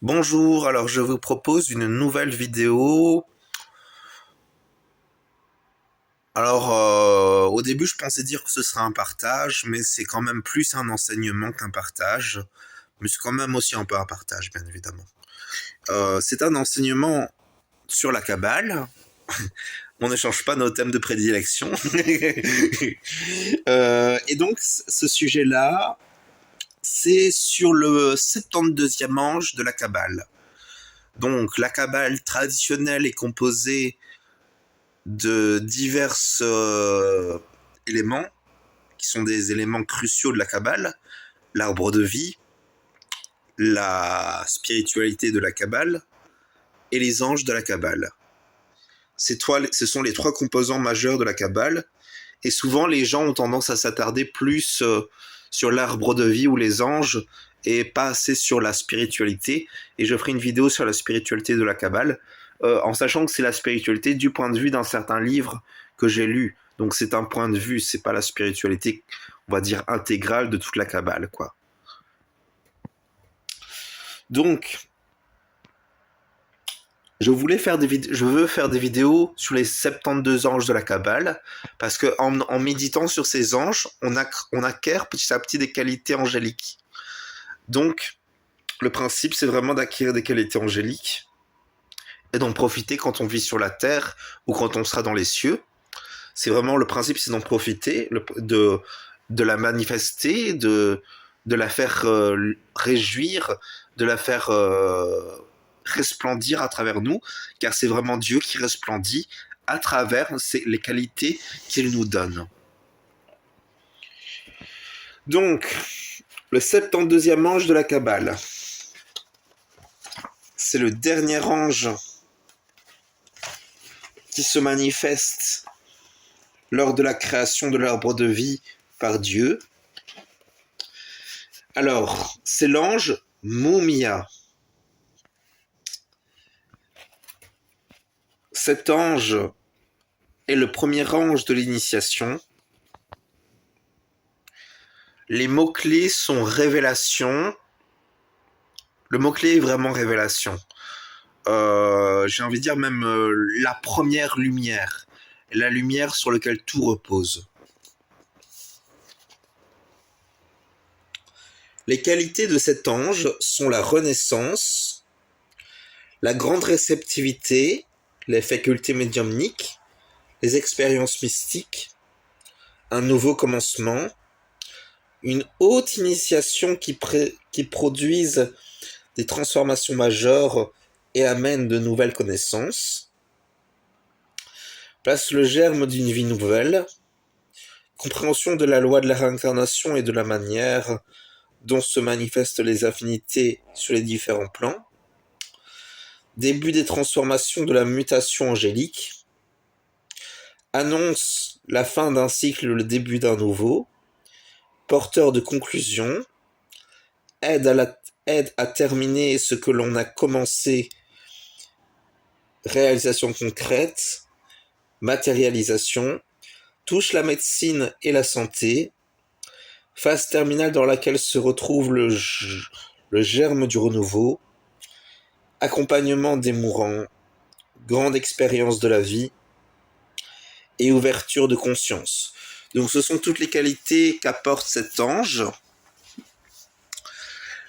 Bonjour, alors je vous propose une nouvelle vidéo. Au début, je pensais dire que ce serait un partage, mais c'est quand même plus un enseignement qu'un partage. Mais c'est quand même aussi un peu un partage, bien évidemment. C'est un enseignement sur la Kabbale. On n'échange pas nos thèmes de prédilection. Et donc, ce sujet-là, c'est sur le 72e ange de la Kabbale. Donc, la Kabbale traditionnelle est composée de divers éléments qui sont des éléments cruciaux de la Kabbale, l'arbre de vie, la spiritualité de la Kabbale et les anges de la Kabbale. Ce sont les trois composants majeurs de la Kabbale, et souvent les gens ont tendance à s'attarder plus sur l'arbre de vie ou les anges et pas assez sur la spiritualité. Et je ferai une vidéo sur la spiritualité de la Kabbale, en sachant que c'est la spiritualité du point de vue d'un certain livre que j'ai lu. Donc c'est un point de vue, c'est pas la spiritualité, on va dire, intégrale de toute la Kabbale, quoi. Donc, je veux faire des vidéos sur les 72 anges de la Kabbale, parce que en méditant sur ces anges, on acquiert petit à petit des qualités angéliques. Donc, le principe, c'est vraiment d'acquérir des qualités angéliques et d'en profiter quand on vit sur la terre ou quand on sera dans les cieux. C'est vraiment le principe, c'est d'en profiter, de la manifester, de la faire réjouir, de la faire resplendir à travers nous, car c'est vraiment Dieu qui resplendit à travers les qualités qu'il nous donne. Donc, le 72e ange de la Kabbale, c'est le dernier ange qui se manifeste lors de la création de l'arbre de vie par Dieu. Alors, c'est l'ange Mumia. Cet ange est le premier ange de l'initiation. Les mots-clés sont révélation. Le mot-clé est vraiment révélation. J'ai envie de dire même la première lumière. La lumière sur laquelle tout repose. Les qualités de cet ange sont la renaissance, la grande réceptivité, les facultés médiumniques, les expériences mystiques, un nouveau commencement, une haute initiation qui produise des transformations majeures et amène de nouvelles connaissances, place le germe d'une vie nouvelle, compréhension de la loi de la réincarnation et de la manière dont se manifestent les affinités sur les différents plans, début des transformations de la mutation angélique, annonce la fin d'un cycle, le début d'un nouveau, porteur de conclusion, aide à terminer ce que l'on a commencé, réalisation concrète, matérialisation, touche la médecine et la santé, phase terminale dans laquelle se retrouve le germe du renouveau, accompagnement des mourants, grande expérience de la vie et ouverture de conscience. Donc ce sont toutes les qualités qu'apporte cet ange.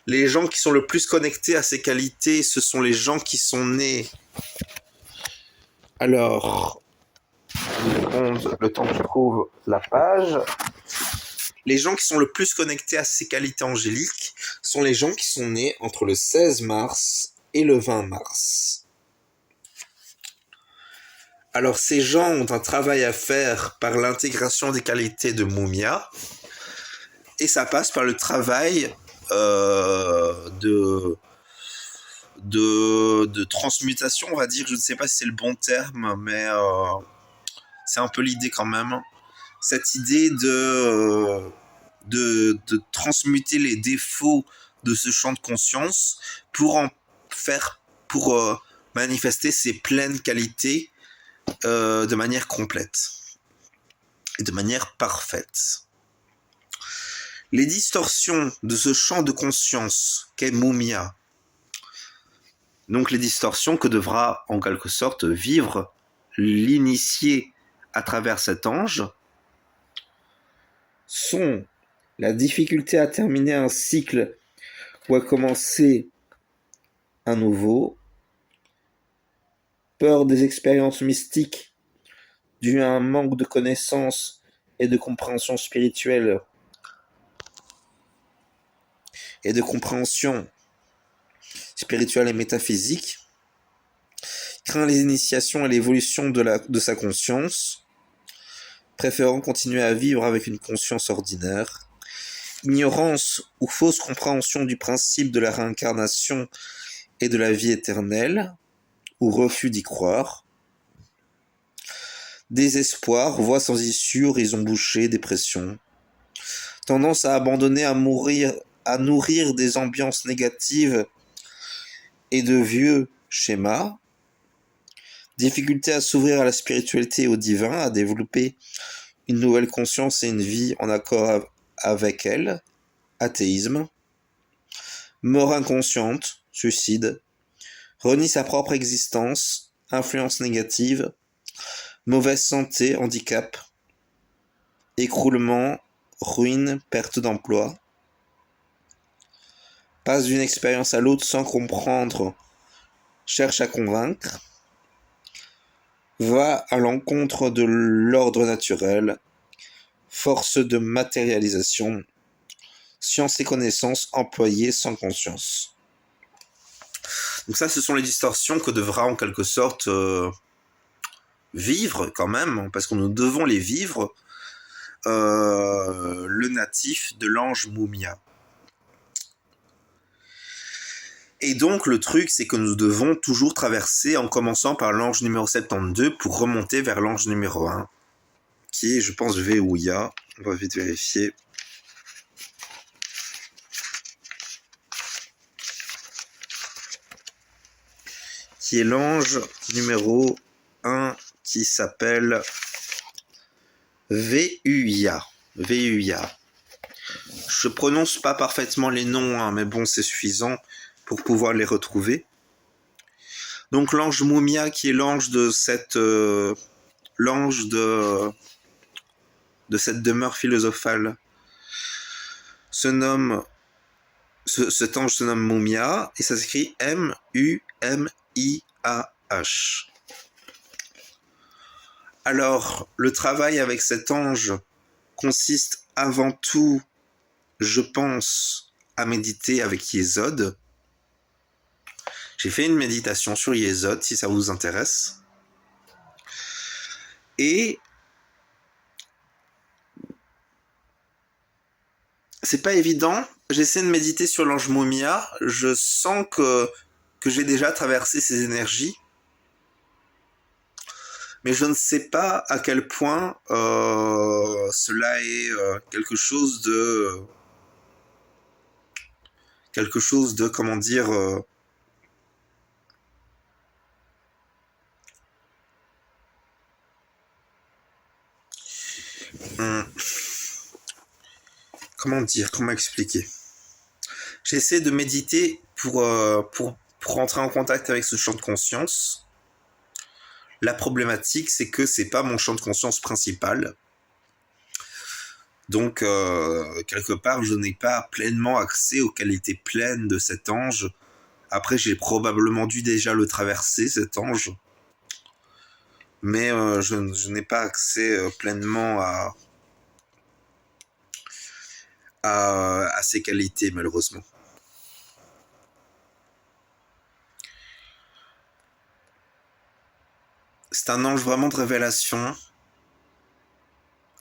Les gens qui sont le plus connectés à ces qualités, ce sont les gens qui sont nés. Alors, le temps que je trouve la page. Les gens qui sont le plus connectés à ces qualités angéliques sont les gens qui sont nés entre le 16 mars et le 20 mars. Alors ces gens ont un travail à faire par l'intégration des qualités de Mumia, et ça passe par le travail de transmutation, on va dire. Je ne sais pas si c'est le bon terme, mais c'est un peu l'idée quand même. Cette idée de transmuter les défauts de ce champ de conscience pour en faire, pour manifester ses pleines qualités de manière complète et de manière parfaite. Les distorsions de ce champ de conscience qu'est Mumia Donc les distorsions que devra en quelque sorte vivre l'initié à travers cet ange sont la difficulté à terminer un cycle ou à commencer un nouveau, peur des expériences mystiques dues à un manque de connaissances et de compréhension spirituelle et de compréhension spirituelle et métaphysique, craint les initiations et l'évolution de sa conscience, préférant continuer à vivre avec une conscience ordinaire, ignorance ou fausse compréhension du principe de la réincarnation et de la vie éternelle, ou refus d'y croire, désespoir, voie sans issue, horizon bouché, dépression, tendance à abandonner, à nourrir des ambiances négatives et de vieux schémas, difficulté à s'ouvrir à la spiritualité et au divin, à développer une nouvelle conscience et une vie en accord avec elle, athéisme, mort inconsciente, suicide, renie sa propre existence, influence négative, mauvaise santé, handicap, écroulement, ruine, perte d'emploi, passe d'une expérience à l'autre sans comprendre, cherche à convaincre, va à l'encontre de l'ordre naturel, force de matérialisation, science et connaissances employées sans conscience. Donc ça, ce sont les distorsions que devra en quelque sorte vivre quand même, parce que nous devons les vivre, le natif de l'ange Mumia. Et donc le truc, c'est que nous devons toujours traverser en commençant par l'ange numéro 72 pour remonter vers l'ange numéro 1, qui est, je pense, Veouya. On va vite vérifier. Qui est l'ange numéro 1 qui s'appelle Veouya. Veouya. Je prononce pas parfaitement les noms, hein, mais bon, c'est suffisant pour pouvoir les retrouver. Donc l'ange Mumia, qui est l'ange de cette l'ange de cette demeure philosophale, cet ange se nomme Mumia et ça s'écrit M-U-M-I-A-H. Alors, le travail avec cet ange consiste avant tout, je pense, à méditer avec Yesod. J'ai fait une méditation sur Yesod, si ça vous intéresse. Et c'est pas évident. J'essaie de méditer sur l'ange Mumia. Je sens que j'ai déjà traversé ces énergies. Mais je ne sais pas à quel point cela est quelque chose de, comment dire, comment expliquer. J'essaie de méditer pour rentrer en contact avec ce champ de conscience. La problématique, c'est que c'est pas mon champ de conscience principal. Donc, quelque part, je n'ai pas pleinement accès aux qualités pleines de cet ange. Après, j'ai probablement dû déjà le traverser, cet ange. Mais je n'ai pas accès pleinement à ses qualités, malheureusement. C'est un ange vraiment de révélation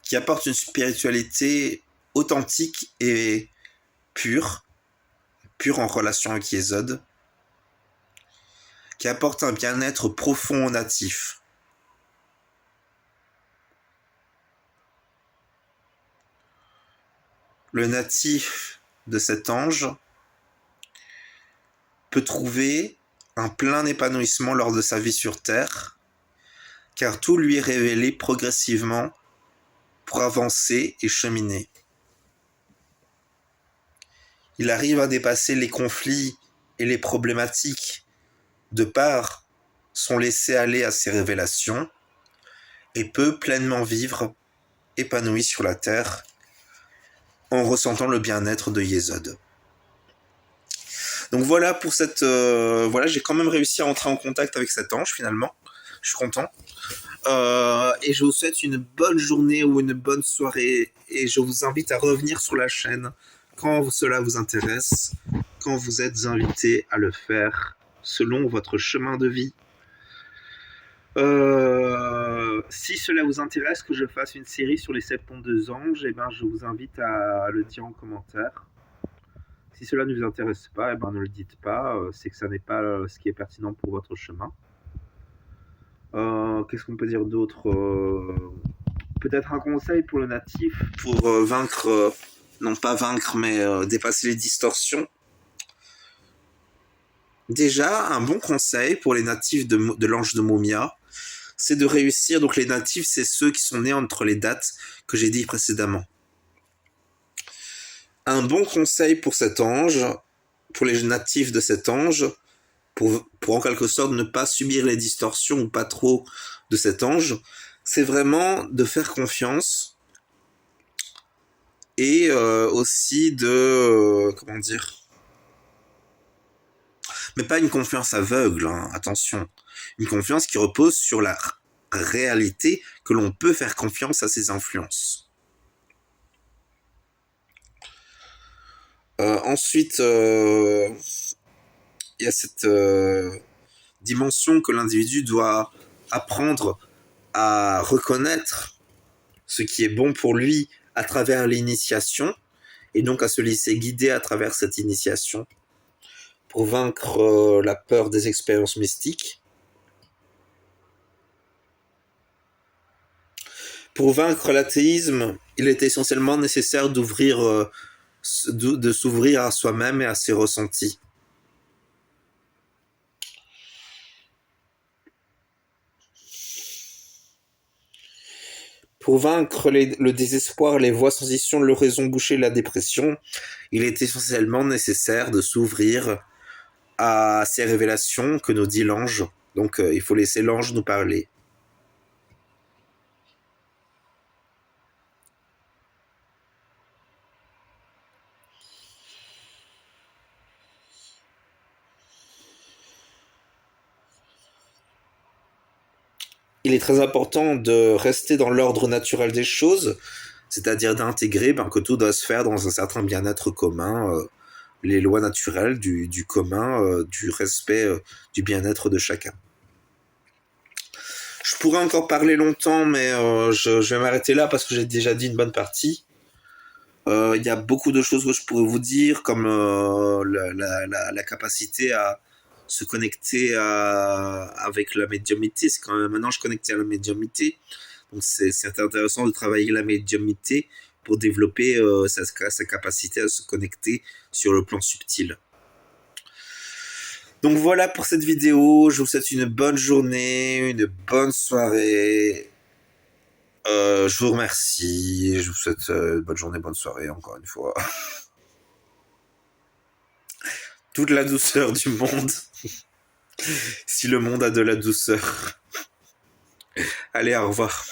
qui apporte une spiritualité authentique et pure en relation avec Yesod, qui apporte un bien-être profond au natif. Le natif de cet ange peut trouver un plein épanouissement lors de sa vie sur Terre, car tout lui est révélé progressivement pour avancer et cheminer. Il arrive à dépasser les conflits et les problématiques de par son laisser-aller à ses révélations, et peut pleinement vivre épanoui sur la terre en ressentant le bien-être de Yesod. Donc voilà pour cette... voilà, j'ai quand même réussi à entrer en contact avec cet ange finalement. Je suis content. Et je vous souhaite une bonne journée ou une bonne soirée. Et je vous invite à revenir sur la chaîne quand cela vous intéresse, quand vous êtes invité à le faire selon votre chemin de vie. Si cela vous intéresse que je fasse une série sur les 72 anges, eh ben, je vous invite à le dire en commentaire. Si cela ne vous intéresse pas, eh ben, ne le dites pas, c'est que ça n'est pas ce qui est pertinent pour votre chemin. Qu'est-ce qu'on peut dire d'autre? Peut-être un conseil pour le natif pour vaincre, non pas vaincre, mais dépasser les distorsions. Déjà, un bon conseil pour les natifs de l'ange de Mumia, c'est de réussir. Donc les natifs, c'est ceux qui sont nés entre les dates que j'ai dit précédemment. Un bon conseil pour cet ange, pour les natifs de cet ange, pour en quelque sorte ne pas subir les distorsions ou pas trop de cet ange, c'est vraiment de faire confiance et aussi de... comment dire, mais pas une confiance aveugle, hein, attention. Une confiance qui repose sur la réalité que l'on peut faire confiance à ses influences. Ensuite, il y a cette dimension que l'individu doit apprendre à reconnaître ce qui est bon pour lui à travers l'initiation, et donc à se laisser guider à travers cette initiation pour vaincre la peur des expériences mystiques. Pour vaincre l'athéisme, il est essentiellement nécessaire de s'ouvrir à soi-même et à ses ressentis. Pour vaincre le désespoir, les voies sans issue, l'oraison bouchée, la dépression, il est essentiellement nécessaire de s'ouvrir à ces révélations que nous dit l'ange. Donc il faut laisser l'ange nous parler. Il est très important de rester dans l'ordre naturel des choses, c'est-à-dire d'intégrer que tout doit se faire dans un certain bien-être commun, les lois naturelles du commun, du respect du bien-être de chacun. Je pourrais encore parler longtemps, mais je vais m'arrêter là parce que j'ai déjà dit une bonne partie. Il y a beaucoup de choses que je pourrais vous dire, comme la capacité à se connecter avec la médiumnité. C'est quand même maintenant je connecté à la médiumnité. Donc c'est intéressant de travailler la médiumnité pour développer sa capacité à se connecter sur le plan subtil. Donc voilà pour cette vidéo. Je vous souhaite une bonne journée, une bonne soirée. Je vous remercie. Je vous souhaite une bonne journée, bonne soirée encore une fois. Toute la douceur du monde. Si le monde a de la douceur. Allez, au revoir.